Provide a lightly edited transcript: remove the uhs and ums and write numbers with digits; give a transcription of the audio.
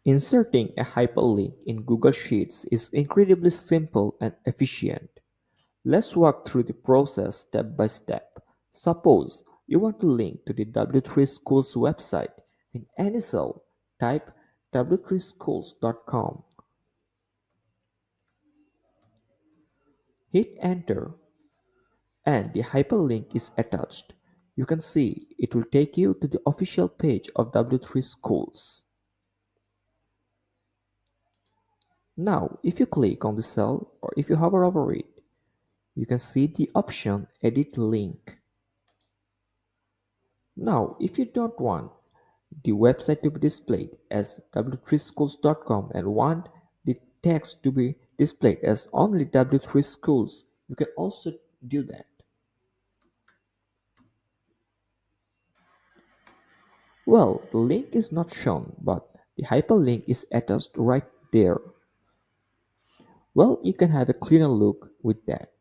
Inserting a hyperlink in Google Sheets is incredibly simple and efficient. Let's walk through the process step by step. Suppose you want to link to the W3 Schools website. In any cell, type w3schools.com, hit enter, and the hyperlink is attached. You can see it will take you to the official page of W3 Schools. Now, if you click on the cell or if you hover over it, you can see the option Edit Link. Now, if you don't want the website to be displayed as w3schools.com and want the text to be displayed as only W3 Schools, you can also do that. Well, the link is not shown, but the hyperlink is attached right there. Well, you can have a cleaner look with that.